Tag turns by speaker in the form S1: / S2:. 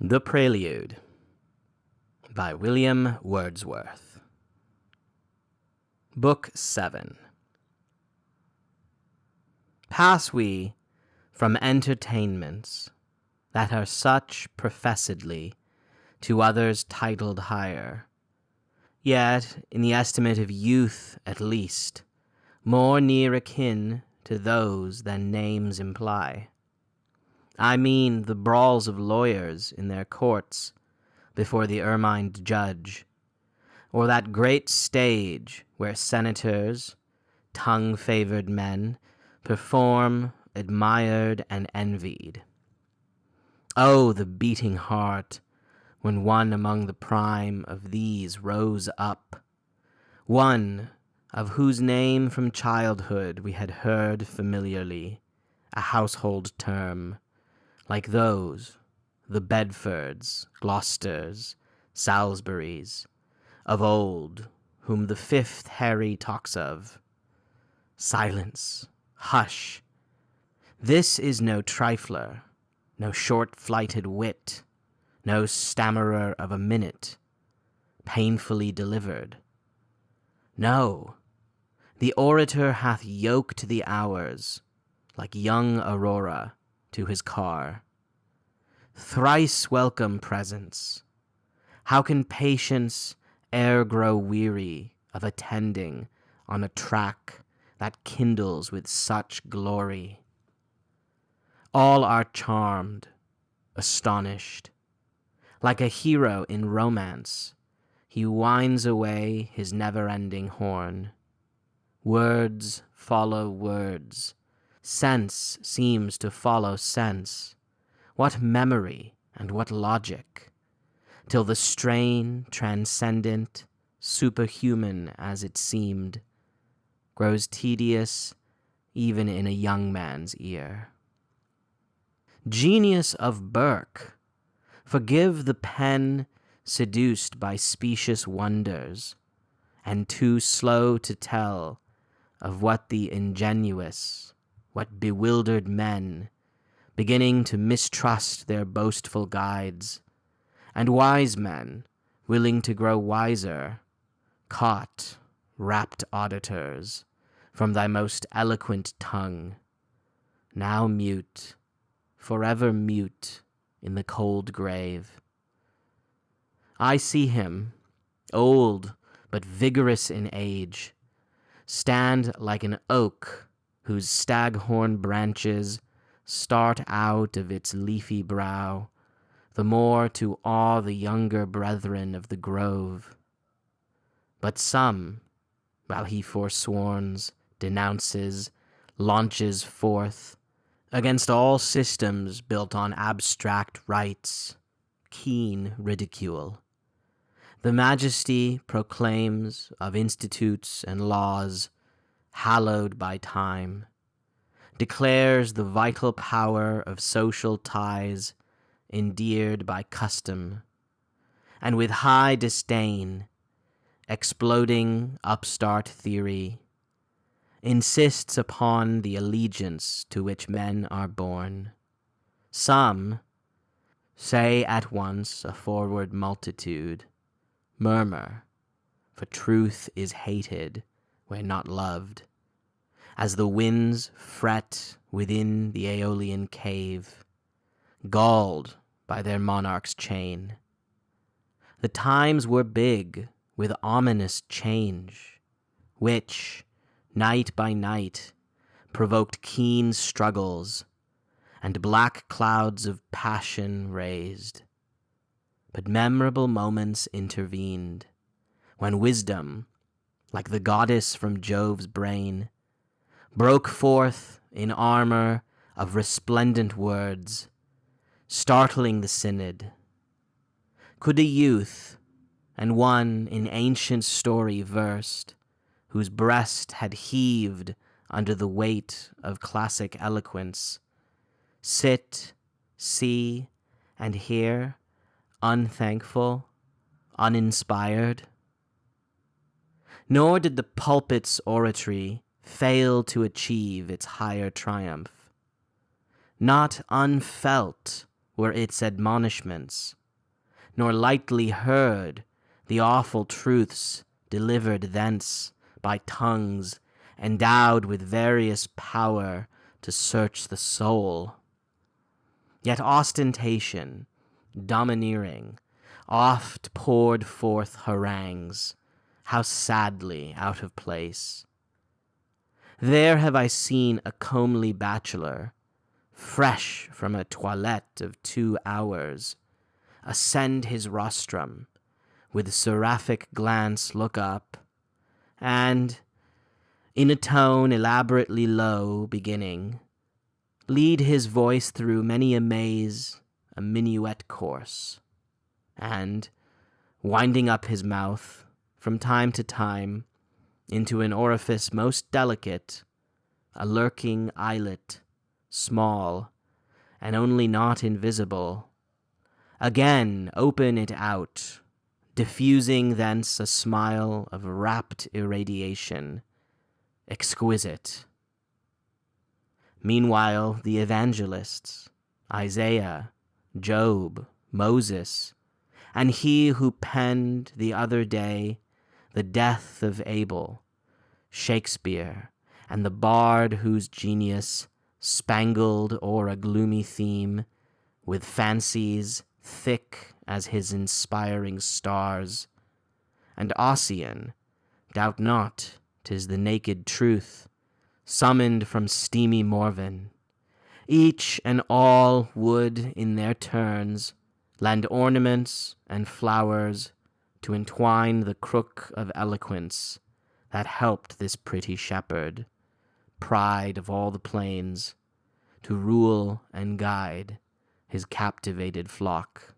S1: The Prelude by William Wordsworth. Book VII. Pass we from entertainments that are such professedly to others titled higher, yet in the estimate of youth at least, more near akin to those than names imply. I mean the brawls of lawyers in their courts before the ermined judge, or that great stage where senators, tongue-favored men, perform admired and envied. Oh, the beating heart when one among the prime of these rose up, one of whose name from childhood we had heard familiarly, a household term, like those, the Bedfords, Gloucesters, Salisburys, of old, whom the fifth Harry talks of. Silence, hush! This is no trifler, no short-flighted wit, no stammerer of a minute, painfully delivered. No, the orator hath yoked the hours, like young Aurora, to his car. Thrice welcome presence! How can patience e'er grow weary of attending on a track that kindles with such glory? All are charmed, astonished. Like a hero in romance, he winds away his never-ending horn. Words follow words. Sense seems to follow sense. What memory and what logic, till the strain transcendent, superhuman as it seemed, grows tedious even in a young man's ear. Genius of Burke, forgive the pen seduced by specious wonders, and too slow to tell of what the ingenuous, what bewildered men, beginning to mistrust their boastful guides, and wise men, willing to grow wiser, caught, rapt auditors, from thy most eloquent tongue, now mute, forever mute in the cold grave. I see him, old but vigorous in age, stand like an oak whose staghorn branches start out of its leafy brow, the more to awe the younger brethren of the grove. But some, while he forsworns, denounces, launches forth, against all systems built on abstract rights, keen ridicule. The majesty proclaims of institutes and laws, hallowed by time, declares the vital power of social ties endeared by custom, and with high disdain, exploding upstart theory, insists upon the allegiance to which men are born. Some, say at once a forward multitude, murmur, for truth is hated where not loved, as the winds fret within the Aeolian cave, galled by their monarch's chain. The times were big with ominous change, which, night by night, provoked keen struggles, and black clouds of passion raised. But memorable moments intervened, when wisdom, like the goddess from Jove's brain, broke forth in armor of resplendent words, startling the synod. Could a youth, and one in ancient story versed, whose breast had heaved under the weight of classic eloquence, sit, see, and hear, unthankful, uninspired? Nor did the pulpit's oratory fail to achieve its higher triumph. Not unfelt were its admonishments, nor lightly heard the awful truths delivered thence by tongues endowed with various power to search the soul. Yet ostentation, domineering, oft poured forth harangues, how sadly out of place. There have I seen a comely bachelor, fresh from a toilette of 2 hours, ascend his rostrum, with seraphic glance look up, and, in a tone elaborately low beginning, lead his voice through many a maze, a minuet course, and, winding up his mouth, from time to time, into an orifice most delicate, a lurking eyelet, small, and only not invisible, again open it out, diffusing thence a smile of rapt irradiation, exquisite. Meanwhile the evangelists, Isaiah, Job, Moses, and he who penned the other day the death of Abel, Shakespeare, and the bard whose genius spangled o'er a gloomy theme with fancies thick as his inspiring stars, and Ossian, doubt not 'tis the naked truth, summoned from steamy Morven, each and all would in their turns lend ornaments and flowers to entwine the crook of eloquence that helped this pretty shepherd, pride of all the plains, to rule and guide his captivated flock.